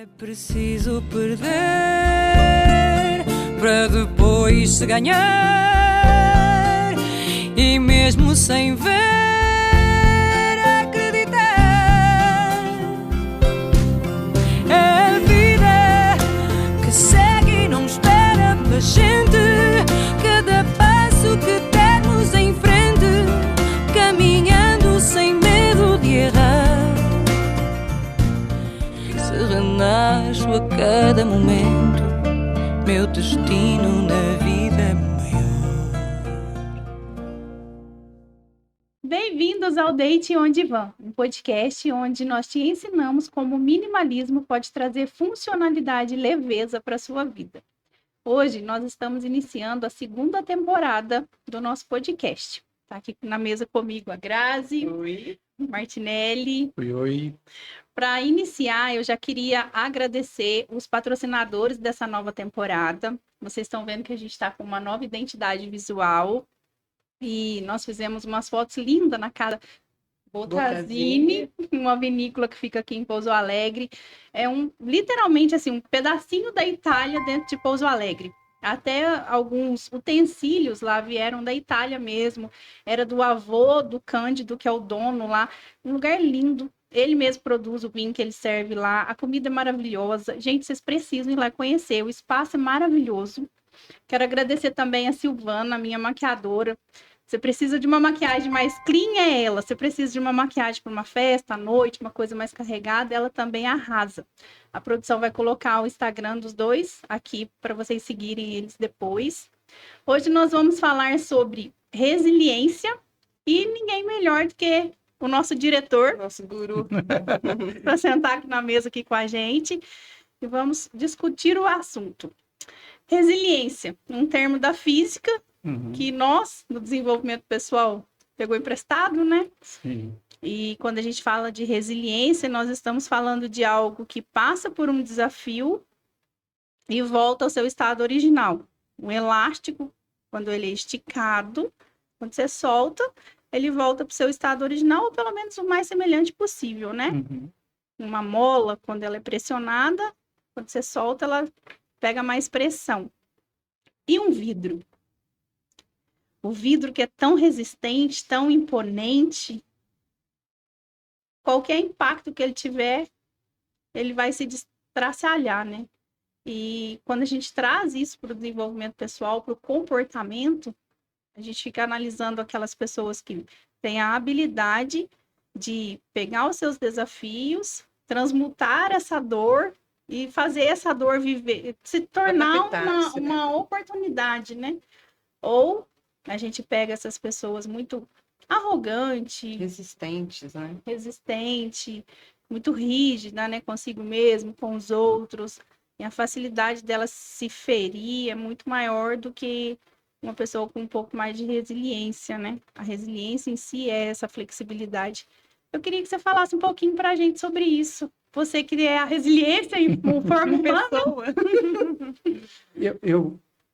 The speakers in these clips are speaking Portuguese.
É preciso perder para depois se ganhar, e mesmo sem ver, acreditar. É a vida que segue e não espera pela gente. Cada passo que dermos em frente, caminhando sem medo de errar. Renasço a cada momento, meu destino na vida é maior. Bem-vindos ao Deite Onde Vão, um podcast onde nós te ensinamos como o minimalismo pode trazer funcionalidade e leveza para a sua vida. Hoje nós estamos iniciando a segunda temporada do nosso podcast. Está aqui na mesa comigo a Grazi, Oi. Martinelli. Oi. Para iniciar, eu já queria agradecer os patrocinadores dessa nova temporada. Vocês estão vendo que a gente está com uma nova identidade visual e nós fizemos umas fotos lindas na casa Botazini, uma vinícola que fica aqui em Pouso Alegre. É literalmente assim, um pedacinho da Itália dentro de Pouso Alegre. Até alguns utensílios lá vieram da Itália mesmo. Era do avô do Cândido, que é o dono lá. Um lugar lindo. Ele mesmo produz o vinho que ele serve lá. A comida é maravilhosa. Gente, vocês precisam ir lá conhecer. O espaço é maravilhoso. Quero agradecer também a Silvana, minha maquiadora. Você precisa de uma maquiagem mais clean, é ela. Você precisa de uma maquiagem para uma festa, à noite, uma coisa mais carregada, ela também arrasa. A produção vai colocar o Instagram dos dois aqui para vocês seguirem eles depois. Hoje nós vamos falar sobre resiliência e ninguém melhor do que o nosso diretor, Nosso guru, para sentar aqui na mesa aqui com a gente e vamos discutir o assunto. Resiliência, um termo da física que nós, no desenvolvimento pessoal, pegou emprestado, né? Sim. E quando a gente fala de resiliência, nós estamos falando de algo que passa por um desafio e volta ao seu estado original. Um elástico, quando ele é esticado, quando você solta, ele volta para o seu estado original, ou pelo menos o mais semelhante possível, né? Uma mola, quando ela é pressionada, quando você solta, ela pega mais pressão. E um vidro? O vidro que é tão resistente, tão imponente, qualquer impacto que ele tiver, ele vai se destraçalhar, né? E quando a gente traz isso para o desenvolvimento pessoal, para o comportamento, a gente fica analisando aquelas pessoas que têm a habilidade de pegar os seus desafios, transmutar essa dor e fazer essa dor viver, se tornar uma oportunidade, né? Ou a gente pega essas pessoas muito arrogantes, resistente, muito rígida, né? Consigo mesmo, com os outros. E a facilidade dela se ferir é muito maior do que uma pessoa com um pouco mais de resiliência, né? A resiliência em si é essa flexibilidade. Eu queria que você falasse um pouquinho para a gente sobre isso. Você que é a resiliência em forma pessoa.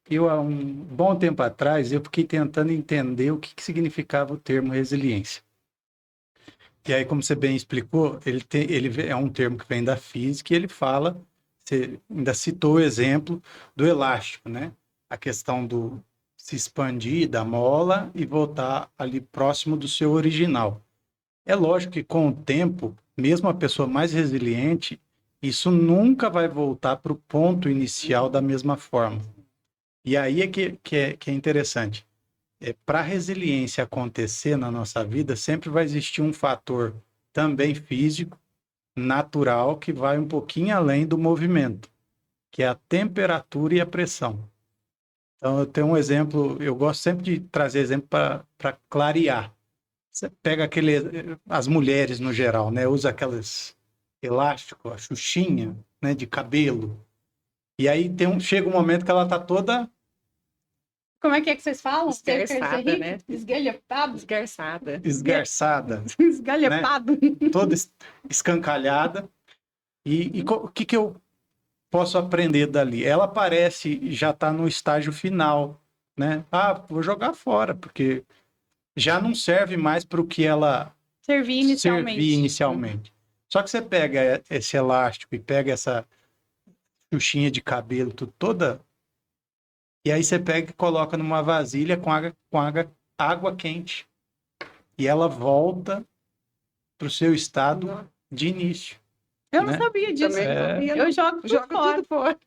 Eu, há um bom tempo atrás, eu fiquei tentando entender o que significava o termo resiliência. E aí, como você bem explicou, ele é um termo que vem da física e ele fala, você ainda citou o exemplo do elástico, né? A questão do se expandir da mola e voltar ali próximo do seu original. É lógico que com o tempo, mesmo a pessoa mais resiliente, isso nunca vai voltar para o ponto inicial da mesma forma. E aí é que é interessante. Para a resiliência acontecer na nossa vida, sempre vai existir um fator também físico, natural, que vai um pouquinho além do movimento, que é a temperatura e a pressão. Então, eu tenho um exemplo, eu gosto sempre de trazer exemplo para clarear. Você pega as mulheres no geral, né? Usa aqueles elásticos, a xuxinha, né? De cabelo. E aí chega um momento que ela está toda... Como é que vocês falam? Esgarçada, né? Esgalhapado? Esgarçada. Esgalhapado. Né? Toda escancalhada. E o que eu posso aprender dali? Ela parece já estar no estágio final, né? Ah, vou jogar fora, porque já não serve mais para o que ela servir inicialmente. Só que você pega esse elástico e pega essa xuxinha de cabelo tudo, toda, e aí você pega e coloca numa vasilha água quente. E ela volta para o seu estado de início. Eu não Né? sabia disso. Também não sabia, Eu não. jogo Joga fora. tudo fora.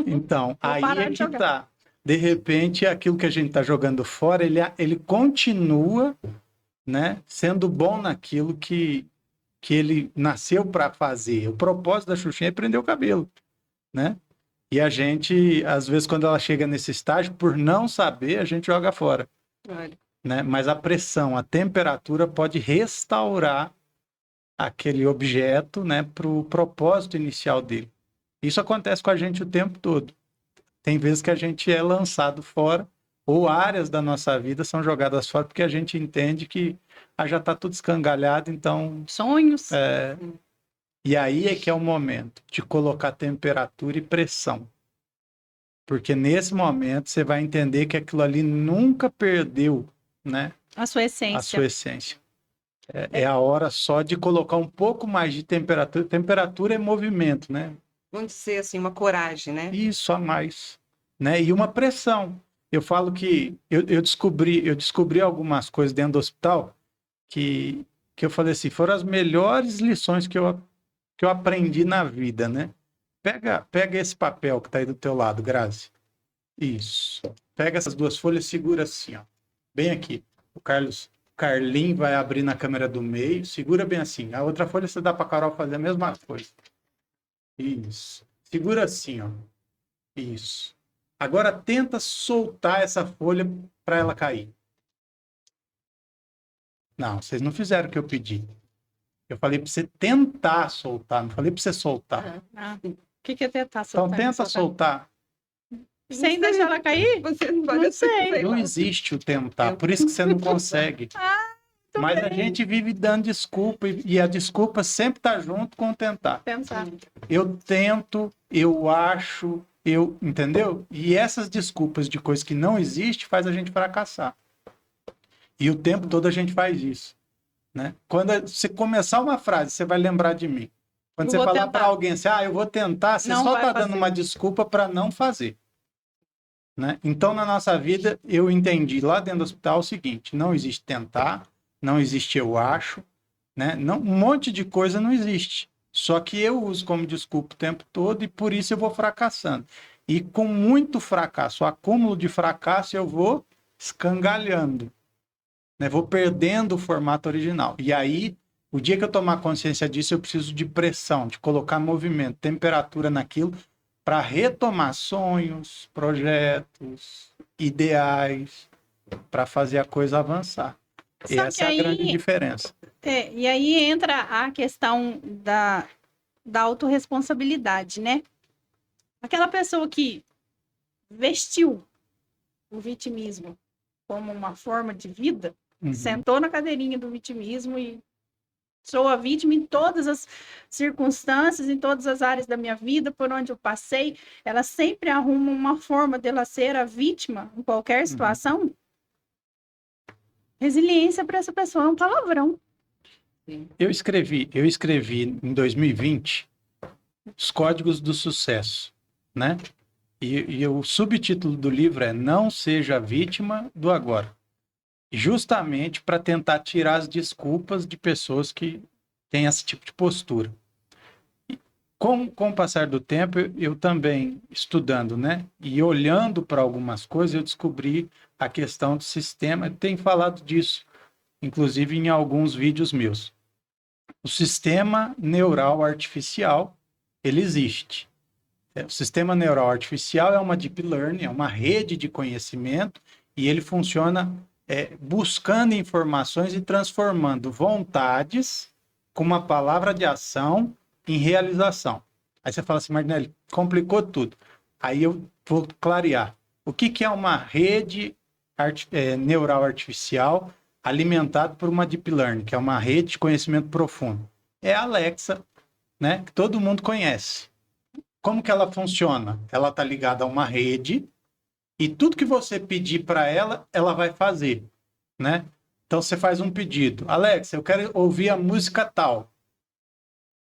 Então, aí parar é de que jogar. tá. De repente, aquilo que a gente está jogando fora, ele continua, né, sendo bom naquilo que ele nasceu para fazer. O propósito da Xuxinha é prender o cabelo, né? E a gente, às vezes, quando ela chega nesse estágio, por não saber, a gente joga fora, Olha, né? Mas a pressão, a temperatura pode restaurar aquele objeto, né, para o propósito inicial dele. Isso acontece com a gente o tempo todo. Tem vezes que a gente é lançado fora, ou áreas da nossa vida são jogadas fora, porque a gente entende que já está tudo escangalhado, então... Sonhos. E aí é que é o momento de colocar temperatura e pressão. Porque nesse momento você vai entender que aquilo ali nunca perdeu, né, A sua essência. a sua essência. É a hora só de colocar um pouco mais de temperatura. Temperatura é movimento, né? vamos dizer assim, uma coragem, né? Isso a mais, né? E uma pressão. Eu falo que eu descobri algumas coisas dentro do hospital que eu falei assim, foram as melhores lições que eu aprendi na vida, né? Pega esse papel que está aí do teu lado, Grazi. Isso. Pega essas duas folhas, segura assim, ó. Bem aqui. O Carlinho vai abrir na câmera do meio, segura bem assim. A outra folha você dá para a Carol fazer a mesma coisa. Isso. Segura assim, ó. Isso. Agora tenta soltar essa folha para ela cair. Não, vocês não fizeram o que eu pedi. Eu falei para você tentar soltar, não falei para você soltar. O que é tentar Então soltar? tenta soltar. Sem deixar ela cair? Você não vai Não sei. Não existe o tentar, por isso que você não consegue. Mas a gente vive dando desculpa e a desculpa sempre está junto com o tentar. Pensar. Eu tento, eu acho, entendeu? E essas desculpas de coisas que não existem faz a gente fracassar. E o tempo todo a gente faz isso, né? Quando você começar uma frase, você vai lembrar de mim. Quando você falar para alguém assim, eu vou tentar, você só está dando uma desculpa para não fazer. Né? Então, na nossa vida, eu entendi lá dentro do hospital o seguinte, não existe tentar, não existe eu acho, né? Não, um monte de coisa não existe. Só que eu uso como desculpa o tempo todo e por isso eu vou fracassando. E com muito fracasso, o acúmulo de fracasso, eu vou escangalhando. Né? Vou perdendo o formato original. E aí, o dia que eu tomar consciência disso, eu preciso de pressão, de colocar movimento, temperatura naquilo, para retomar sonhos, projetos, ideais, para fazer a coisa avançar. E essa é a grande diferença. E aí entra a questão da autorresponsabilidade, né? Aquela pessoa que vestiu o vitimismo como uma forma de vida, sentou na cadeirinha do vitimismo e sou a vítima em todas as circunstâncias, em todas as áreas da minha vida, por onde eu passei, ela sempre arruma uma forma dela ser a vítima em qualquer situação. Resiliência para essa pessoa é um palavrão. Eu escrevi em 2020 os Códigos do Sucesso, né? E o subtítulo do livro é Não Seja Vítima do Agora. Justamente para tentar tirar as desculpas de pessoas que têm esse tipo de postura. Com o passar do tempo, eu também estudando, né? E olhando para algumas coisas, eu descobri a questão do sistema. Eu tenho falado disso, inclusive em alguns vídeos meus. O sistema neural artificial, ele existe. O sistema neural artificial é uma deep learning, é uma rede de conhecimento, e ele funciona buscando informações e transformando vontades com uma palavra de ação em realização. Aí você fala assim, Martinelli, complicou tudo. Aí eu vou clarear. O que é uma rede neural artificial alimentada por uma deep learning, que é uma rede de conhecimento profundo? É a Alexa, né, que todo mundo conhece. Como que ela funciona? Ela está ligada a uma rede e tudo que você pedir para ela, ela vai fazer, né? Então você faz um pedido. Alexa, eu quero ouvir a música tal.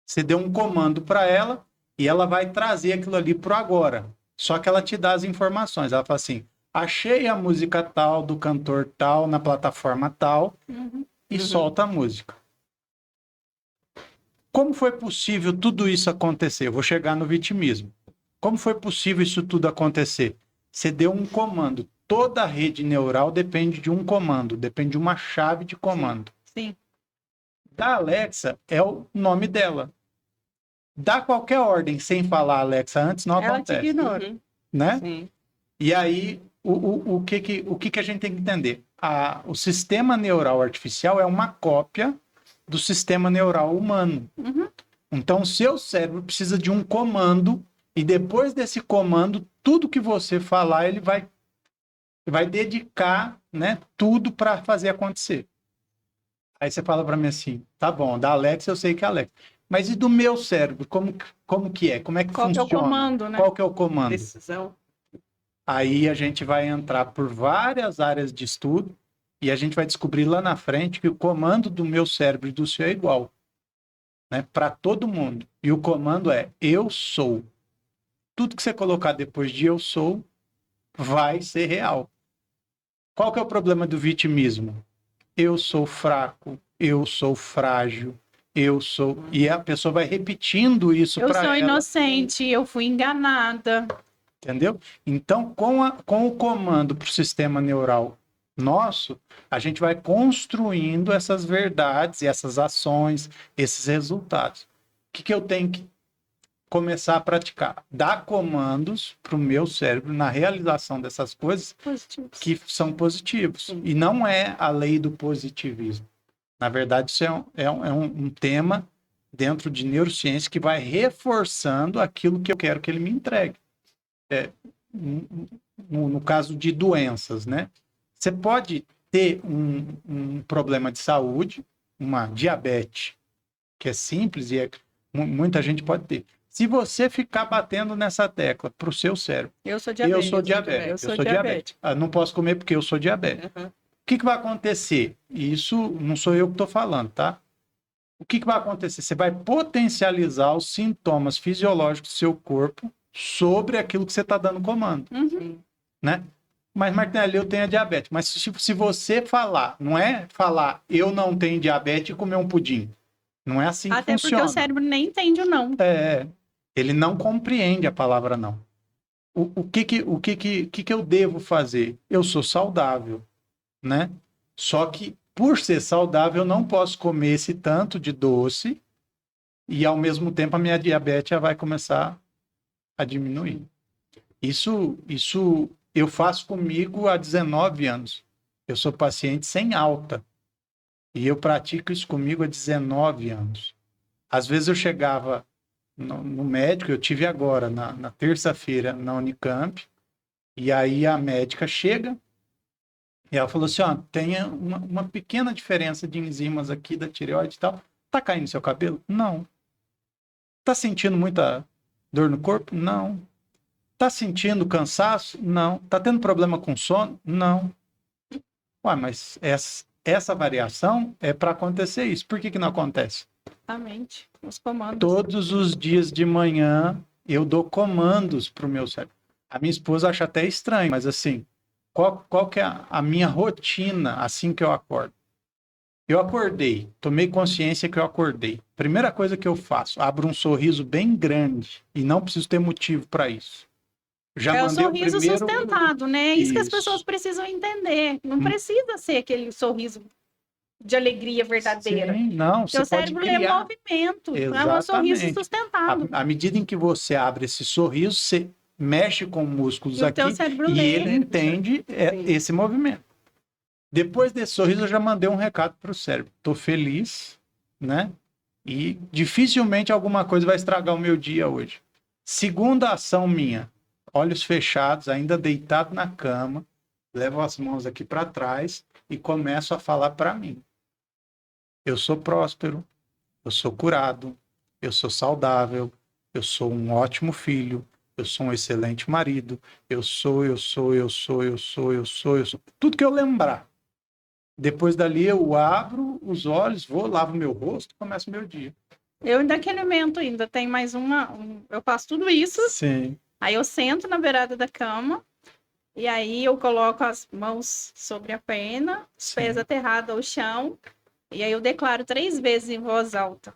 Você deu um comando para ela e ela vai trazer aquilo ali pro agora. Só que ela te dá as informações. Ela fala assim: achei a música tal, do cantor tal, na plataforma tal, e solta a música. Como foi possível tudo isso acontecer? Eu vou chegar no vitimismo. Como foi possível isso tudo acontecer? Você deu um comando. Toda a rede neural depende de um comando, depende de uma chave de comando. Sim. Da Alexa é o nome dela. Dá qualquer ordem sem falar Alexa antes, não Ela te acontece. ignora. Né? Sim. E aí, o que a gente tem que entender? O sistema neural artificial é uma cópia do sistema neural humano. Então, o seu cérebro precisa de um comando e depois desse comando, tudo que você falar, ele vai dedicar, né, tudo para fazer acontecer. Aí você fala para mim assim: tá bom, da Alexa eu sei que é Alexa. Mas e do meu cérebro? Como que é? Como é que Qual funciona? que é o comando, né? Qual que é o comando? Decisão. Aí a gente vai entrar por várias áreas de estudo e a gente vai descobrir lá na frente que o comando do meu cérebro e do seu é igual, né? Para todo mundo. E o comando é: eu sou. Tudo que você colocar depois de eu sou vai ser real. Qual que é o problema do vitimismo? Eu sou fraco, eu sou frágil, eu sou... E a pessoa vai repetindo isso Eu para sou ela. inocente, eu fui enganada. Entendeu? Então, com o comando para o sistema neural nosso, a gente vai construindo essas verdades, essas ações, esses resultados. O que eu tenho que começar a praticar? Dar comandos para o meu cérebro na realização dessas coisas Positivos. que são positivos. E não é a lei do positivismo. Na verdade, isso é um tema dentro de neurociência que vai reforçando aquilo que eu quero que ele me entregue. No caso de doenças, né? Você pode ter um problema de saúde, uma diabetes, que é simples e muita gente pode ter. Se você ficar batendo nessa tecla para o seu cérebro, Eu sou diabético. eu sou diabético, Eu sou diabético. não posso comer porque eu sou diabético. O que vai acontecer? Isso não sou eu que estou falando, tá? O que vai acontecer? Você vai potencializar os sintomas fisiológicos do seu corpo sobre aquilo que você está dando comando, né? Mas, Martinelli, eu tenho a diabetes. Mas se você falar, não é falar eu não tenho diabetes e comer um pudim. Não é assim que Até funciona. porque o cérebro nem entende o não. Ele não compreende a palavra não. O que eu devo fazer? Eu sou saudável, né? Só que, por ser saudável, eu não posso comer esse tanto de doce e, ao mesmo tempo, a minha diabetes vai começar a diminuir. Isso eu faço comigo há 19 anos. Eu sou paciente sem alta. E eu pratico isso comigo há 19 anos. Às vezes eu chegava no médico, eu tive agora, na terça-feira, na Unicamp, e aí a médica chega e ela falou assim: ó, tem uma pequena diferença de enzimas aqui da tireoide e tal. Tá caindo seu cabelo? Não. Tá sentindo muita dor no corpo? Não. Tá sentindo cansaço? Não. Tá tendo problema com sono? Não. Ué, mas essa variação é para acontecer isso. Por que não acontece? Exatamente. Os comandos. Todos os dias de manhã eu dou comandos para o meu cérebro. A minha esposa acha até estranho, mas assim, qual que é a minha rotina assim que eu acordo? Eu acordei, tomei consciência que eu acordei. Primeira coisa que eu faço, abro um sorriso bem grande e não preciso ter motivo para isso. Já É o mandei sorriso primeiro... sustentado, né? Isso que as Isso. pessoas precisam entender. Não precisa ser aquele sorriso de alegria verdadeira. Sim, não, Seu você pode cérebro lê criar. movimento. É um Exatamente. sorriso sustentado. À medida em que você abre esse sorriso, você mexe com músculos E o aqui teu cérebro e lê. ele entende esse movimento. Depois desse sorriso, eu já mandei um recado para o cérebro. Estou feliz, né? E dificilmente alguma coisa vai estragar o meu dia hoje. Segunda ação minha, olhos fechados, ainda deitado na cama, levo as mãos aqui para trás e começo a falar para mim. Eu sou próspero, eu sou curado, eu sou saudável, eu sou um ótimo filho, eu sou um excelente marido, eu sou. Tudo que eu lembrar. Depois dali eu abro os olhos, lavo meu rosto e começo o meu dia. Eu ainda que alimento ainda, tem mais eu faço tudo isso, Sim, aí eu sento na beirada da cama, e aí eu coloco as mãos sobre a perna, os pés sim. aterrados ao chão, e aí eu declaro 3 vezes em voz alta.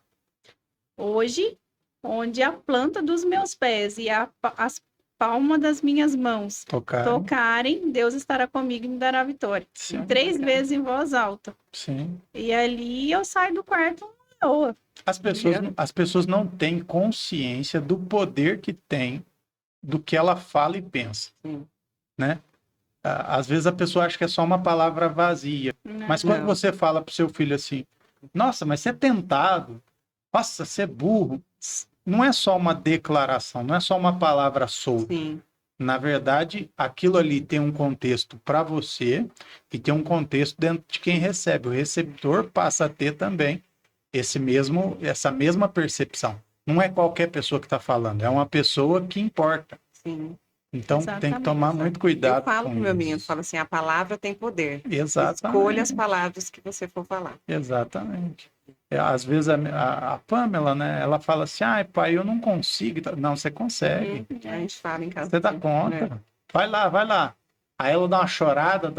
Hoje, onde a planta dos meus pés e as palmas das minhas mãos Tocaram. tocarem, Deus estará comigo e me dará vitória. Sim, 3 vezes em voz alta. sim. E ali eu saio do quarto boa. As pessoas não têm consciência do poder que tem do que ela fala e pensa, Sim. né? Às vezes a pessoa acha que é só uma palavra vazia, mas quando Não. você fala pro seu filho assim, nossa, mas você é tentado, nossa, você é burro, não é só uma declaração, não é só uma palavra solta. Sim. Na verdade, aquilo ali tem um contexto para você e tem um contexto dentro de quem recebe. O receptor passa a ter também essa mesma percepção. Não é qualquer pessoa que está falando, é uma pessoa que importa. Sim. Então tem que Exatamente. tomar muito Eu cuidado falo com pro meu menino, isso. falo assim, a palavra tem poder. Escolha Exatamente. as palavras que você for falar. Exatamente. Às vezes a Pamela, né, ela fala assim, ai pai, eu não consigo. Não, você consegue. A gente fala em casa. Você dá né? conta. Vai lá, vai lá. Aí ela dá uma chorada,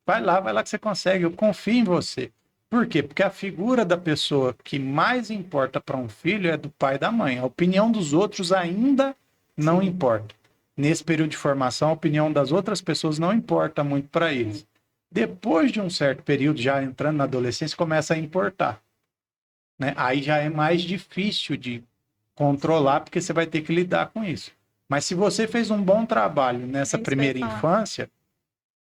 vai lá que você consegue. Eu confio em você. Por quê? Porque a figura da pessoa que mais importa para um filho é do pai e da mãe. A opinião dos outros ainda não importa. Nesse período de formação, a opinião das outras pessoas não importa muito para eles. Depois de um certo período, já entrando na adolescência, começa a importar, né? Aí já é mais difícil de controlar, porque você vai ter que lidar com isso. Mas se você fez um bom trabalho nessa É isso que eu ia primeira falar. infância,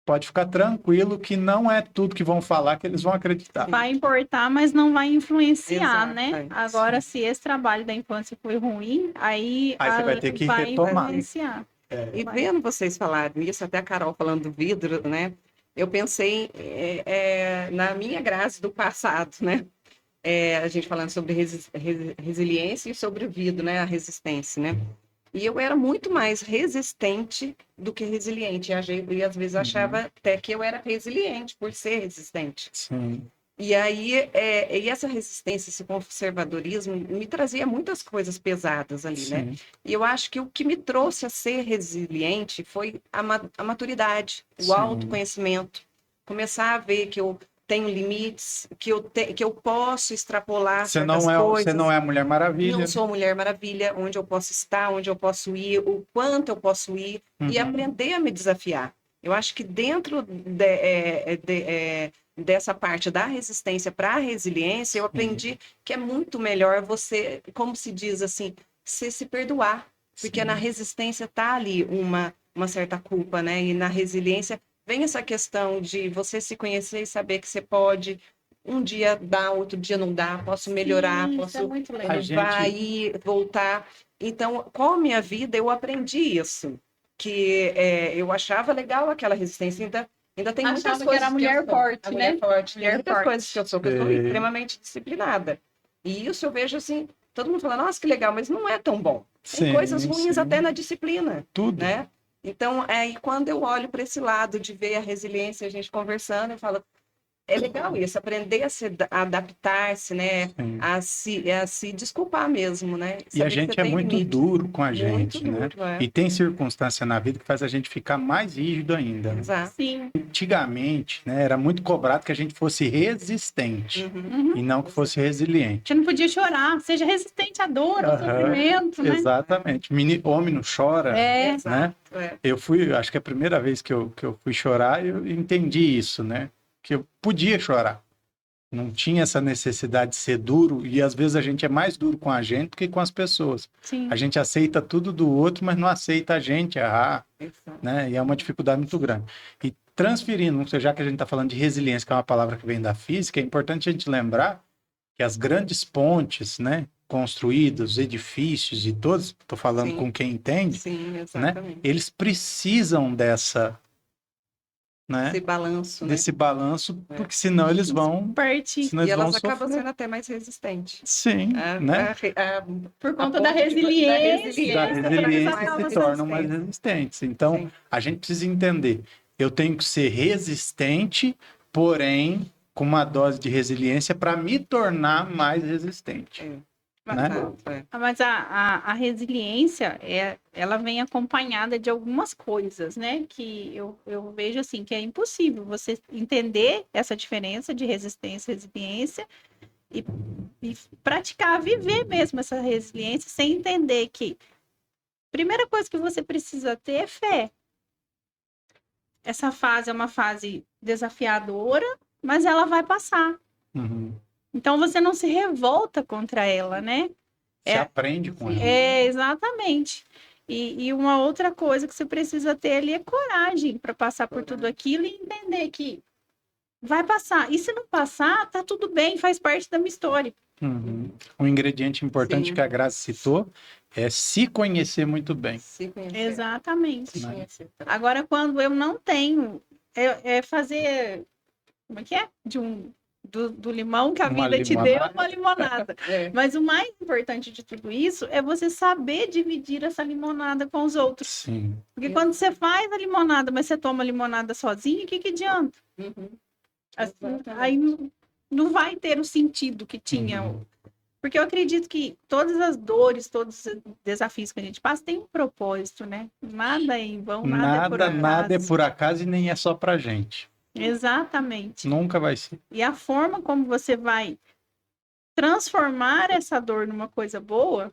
pode ficar tranquilo que não é tudo que vão falar que eles vão acreditar. Vai importar, mas não vai influenciar, Exato, né? é. Agora, se esse trabalho da infância foi ruim, aí Você vai ter que vai retomar. influenciar. E vendo vocês falarem isso, até a Carol falando do vidro, né? Eu pensei na minha Grazi do passado, né? A gente falando sobre resiliência e sobre o vidro, né? A resistência, né? E eu era muito mais resistente do que resiliente. E às vezes eu achava até que eu era resiliente por ser resistente. Sim, E aí, e essa resistência, esse conservadorismo, me trazia muitas coisas pesadas ali, né? sim, E eu acho que o que me trouxe a ser resiliente foi a maturidade, o Sim. autoconhecimento. Começar a ver que eu tenho limites, que eu posso extrapolar você certas não coisas. é a Mulher Maravilha. Não sou Mulher Maravilha, onde eu posso estar, onde eu posso ir, o quanto eu posso ir, e aprender a me desafiar. Eu acho que dentro dessa parte da resistência para a resiliência, eu aprendi que é muito melhor você, como se diz assim, você se perdoar. Porque na resistência está ali uma certa culpa, né? E na resiliência vem essa questão de você se conhecer e saber que você pode um dia dar, outro dia não dá, posso melhorar, Sim, isso posso é muito legal. A gente- vai ir, voltar. Então, com a minha vida, eu aprendi isso. Que eu achava legal aquela resistência. Ainda tem muitas Achava que coisas era a mulher eu sou. forte, A mulher né? forte. Tem Mulher muitas forte. coisas que eu sou Sei. extremamente disciplinada. E isso eu vejo assim, todo mundo fala, nossa, que legal, mas não é tão bom. Tem Sim, coisas ruins sim. até na disciplina, Tudo. né? Então, aí quando eu olho para esse lado de ver a resiliência, a gente conversando, eu falo, é legal isso, aprender a adaptar-se, né? Sim. A se desculpar mesmo, né? E a Saber que gente você é tem muito limite. duro com a gente, Muito né? duro, é. E tem circunstância na vida que faz a gente ficar mais rígido ainda, né? Exato. Sim. Antigamente, né, era muito cobrado que a gente fosse resistente Uhum. e não que fosse resiliente. Você não podia chorar, seja resistente à dor, ao Aham, sofrimento, né? Exatamente. Homem não chora, É, né? Eu fui, acho que a primeira vez que eu fui chorar, eu entendi isso, né? Que eu podia chorar. Não tinha essa necessidade de ser duro, e às vezes a gente é mais duro com a gente do que com as pessoas. sim. A gente aceita tudo do outro, mas não aceita a gente errar, Exato. né? E é uma dificuldade muito grande. E transferindo, já que a gente está falando de resiliência, que é uma palavra que vem da física, é importante a gente lembrar que as grandes pontes, né, construídas, edifícios e todos, estou falando Sim. com quem entende, Sim, né? exatamente. Eles precisam Esse balanço, né? desse balanço, porque senão eles vão, Parte senão E eles vão elas acabam sofrer. sendo até mais resistentes. Sim, né? por A conta da ponto de- resiliência. Da eles resiliência acabam se sendo tornam mais resistentes. Então, Sim. a gente precisa entender, eu tenho que ser resistente, porém com uma dose de resiliência para me tornar mais resistente. né? Exato, é. Mas a resiliência, ela vem acompanhada de algumas coisas, né? Que eu vejo assim, que é impossível você entender essa diferença de resistência e resiliência e praticar, viver mesmo essa resiliência sem entender que a primeira coisa que você precisa ter é fé. Essa fase é uma fase desafiadora, mas ela vai passar. Uhum. Então você não se revolta contra ela, né? Você aprende com ela. Exatamente. E uma outra coisa que você precisa ter ali é coragem para passar por tudo aquilo e entender que vai passar. E se não passar, tá tudo bem, faz parte da minha história. Uhum. Um ingrediente importante Sim. que a Grazi citou é se conhecer muito bem. Se conhecer. Exatamente. Se conhecer. Agora, quando eu não tenho, é fazer. Como é que é? Do limão que a Uma vida te deu, limonada. uma limonada. É. Mas o mais importante de tudo isso é você saber dividir essa limonada com os outros. Sim. Porque quando você faz a limonada, mas você toma a limonada sozinho, o que adianta? Uhum. Assim, Exatamente. aí não vai ter o sentido que tinha. Uhum. Porque eu acredito que todas as dores, todos os desafios que a gente passa têm um propósito, né? Nada é em vão, nada é por acaso. Nada é por acaso e nem é só pra gente. Exatamente. Nunca vai ser. E a forma como você vai transformar essa dor numa coisa boa,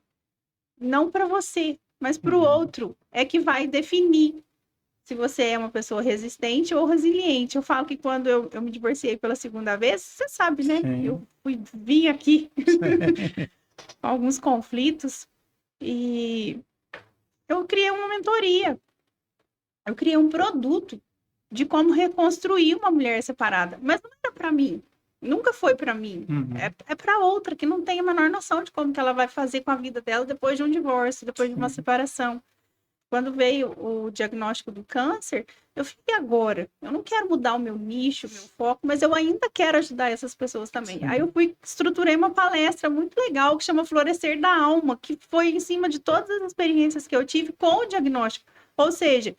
não para você, mas para o Uhum. outro, é que vai definir se você é uma pessoa resistente ou resiliente. Eu falo que quando eu me divorciei pela segunda vez, você sabe, né? Sim. Eu vim aqui com alguns conflitos e eu criei uma mentoria. Eu criei um produto de como reconstruir uma mulher separada. Mas não era para mim. Nunca foi para mim. Uhum. É para outra que não tem a menor noção de como que ela vai fazer com a vida dela depois de um divórcio, depois de uma separação. Quando veio o diagnóstico do câncer, eu fiquei agora. Eu não quero mudar o meu nicho, o meu foco, mas eu ainda quero ajudar essas pessoas também. Sim. Aí eu estruturei uma palestra muito legal que chama Florescer da Alma, que foi em cima de todas as experiências que eu tive com o diagnóstico. Ou seja,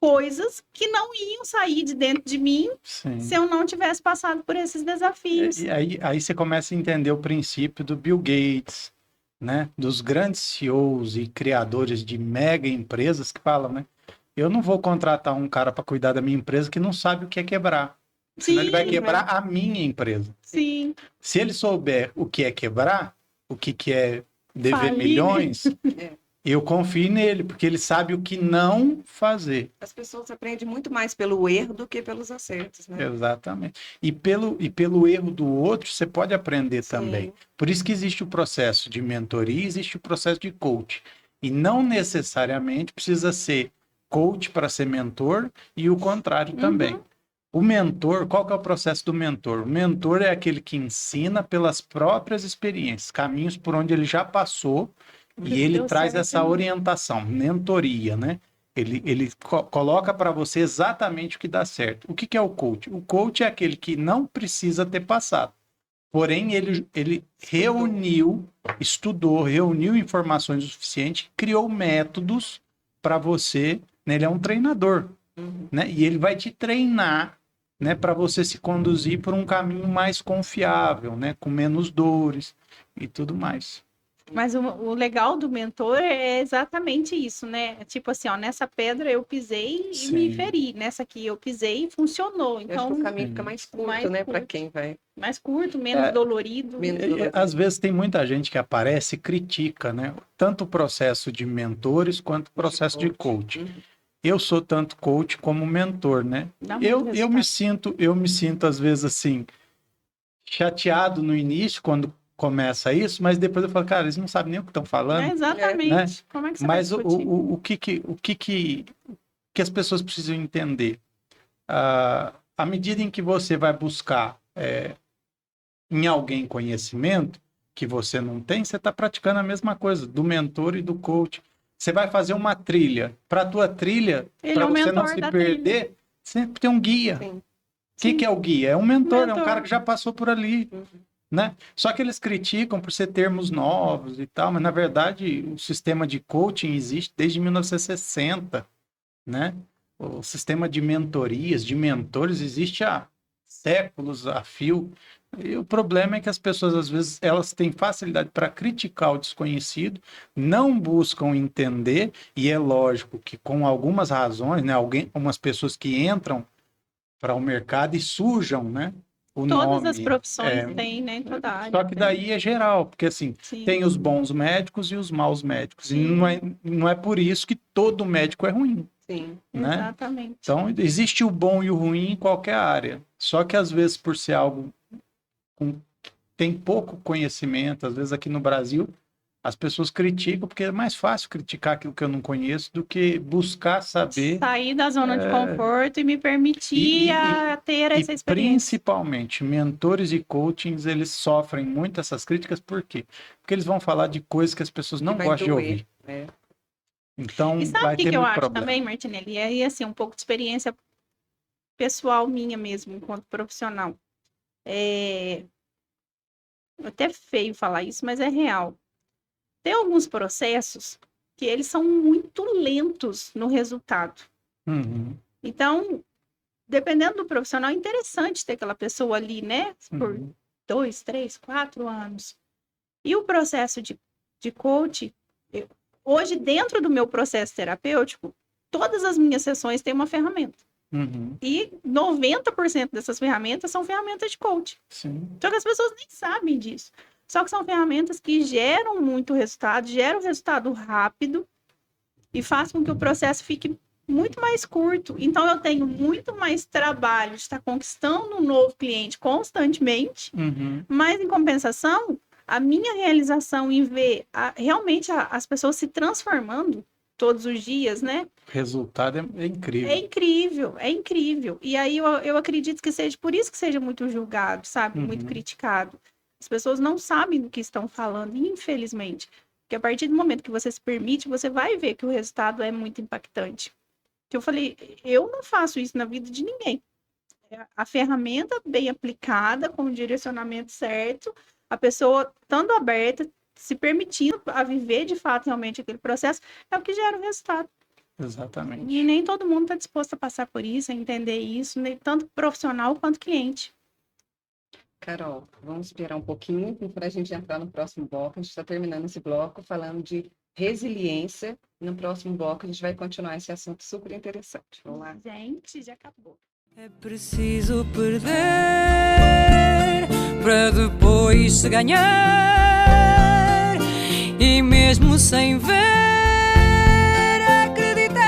coisas que não iam sair de dentro de mim Sim. se eu não tivesse passado por esses desafios. E aí você começa a entender o princípio do Bill Gates, né? Dos grandes CEOs e criadores de mega empresas que falam, né? Eu não vou contratar um cara para cuidar da minha empresa que não sabe o que é quebrar. Senão ele vai quebrar a minha empresa. Sim. Se ele souber o que é quebrar, o que é dever Falir, né? milhões, É. eu confio nele, porque ele sabe o que não fazer. As pessoas aprendem muito mais pelo erro do que pelos acertos, né? Exatamente. E pelo erro do outro, você pode aprender Sim. também. Por isso que existe o processo de mentoria, existe o processo de coach. E não necessariamente precisa ser coach para ser mentor e o contrário também. O mentor, qual que é o processo do mentor? O mentor é aquele que ensina pelas próprias experiências, caminhos por onde ele já passou e ele Deu traz certo, essa né? orientação, mentoria, né? Ele coloca para você exatamente o que dá certo. O que é o coach? O coach é aquele que não precisa ter passado. Porém, ele estudou, reuniu informações o suficiente, criou métodos para você, né? Ele é um treinador, né? E ele vai te treinar, né? Para você se conduzir por um caminho mais confiável, né? Com menos dores e tudo mais. Mas o legal do mentor é exatamente isso, né? Tipo assim, ó, nessa pedra eu pisei e me Sim. feri. Nessa aqui eu pisei e funcionou. Eu acho que Então, o caminho fica mais curto, mais né? Para curto. quem vai. mais curto, menos dolorido. Menos E, dolorido. às vezes tem muita gente que aparece e critica, né? Tanto o processo de mentores quanto o processo de coach. Uhum. Eu sou tanto coach como mentor, né? Dá muito Eu resultado. me sinto às vezes assim chateado no início quando começa isso, mas depois eu falo, cara, eles não sabem nem o que estão falando. É, exatamente. né? Como é que você Mas vai discutir? o que as pessoas precisam entender? À medida em que você vai buscar em alguém conhecimento que você não tem, você está praticando a mesma coisa do mentor e do coach. Você vai fazer uma trilha. Para a tua trilha, Ele para é o você não mentor se da perder, você tem um guia. Sim. O que é o guia? É um mentor, é um Mentor. cara que já passou por ali. Uhum. Né? Só que eles criticam por ser termos novos e tal, mas na verdade o sistema de coaching existe desde 1960, né? O sistema de mentorias, de mentores existe há séculos a fio. E o problema é que as pessoas, às vezes, elas têm facilidade para criticar o desconhecido, não buscam entender, e é lógico que com algumas razões, né, algumas pessoas que entram para o mercado e sujam, né, o Todas nome. as profissões têm, né? Toda área. Só que daí é geral, porque assim, Sim. tem os bons médicos e os maus médicos. Sim. E não é por isso que todo médico é ruim. Sim. Né? Exatamente. Então, existe o bom e o ruim em qualquer área. Só que às vezes, por ser algo tem pouco conhecimento, às vezes aqui no Brasil, as pessoas criticam, porque é mais fácil criticar aquilo que eu não conheço do que buscar saber. Sair da zona de conforto e me permitir ter essa experiência. Principalmente, mentores e coachings, eles sofrem muito essas críticas, por quê? Porque eles vão falar de coisas que as pessoas não gostam de ouvir. Então, e sabe vai o que ter eu muito acho problema. também, Martinelli? E aí, assim, um pouco de experiência pessoal minha mesmo, enquanto profissional. Até feio falar isso, mas é real. Tem alguns processos que eles são muito lentos no resultado. Uhum. Então, dependendo do profissional, é interessante ter aquela pessoa ali, né? Por 2, 3, 4 anos. E o processo de coach, hoje, dentro do meu processo terapêutico, todas as minhas sessões têm uma ferramenta. Uhum. E 90% dessas ferramentas são ferramentas de coach. Sim. Só que as pessoas nem sabem disso. Só que são ferramentas que geram muito resultado, geram resultado rápido e fazem com que o processo fique muito mais curto. Então, eu tenho muito mais trabalho de estar conquistando um novo cliente constantemente, mas, em compensação, a minha realização em ver realmente as pessoas se transformando todos os dias, né? O resultado é incrível. É incrível, é incrível. E aí eu acredito que seja por isso que seja muito julgado, sabe? Muito criticado. As pessoas não sabem do que estão falando, infelizmente. Porque a partir do momento que você se permite, você vai ver que o resultado é muito impactante. Que eu falei, eu não faço isso na vida de ninguém. A ferramenta bem aplicada, com o direcionamento certo, a pessoa estando aberta, se permitindo a viver de fato realmente aquele processo, é o que gera o resultado. Exatamente. E nem todo mundo está disposto a passar por isso, a entender isso, nem tanto profissional quanto cliente. Carol, vamos esperar um pouquinho para a gente entrar no próximo bloco. A gente está terminando esse bloco falando de resiliência. No próximo bloco a gente vai continuar esse assunto super interessante. Vamos lá. Gente, já acabou. É preciso perder para depois se ganhar, e mesmo sem ver, acreditar.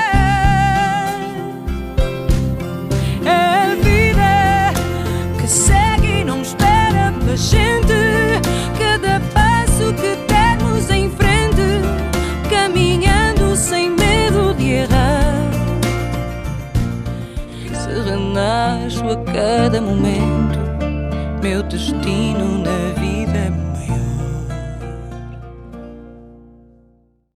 É a vida que segue e não espera pela gente. Cada passo que dermos em frente, caminhando sem medo de errar. Se renasço a cada momento, meu destino na vida.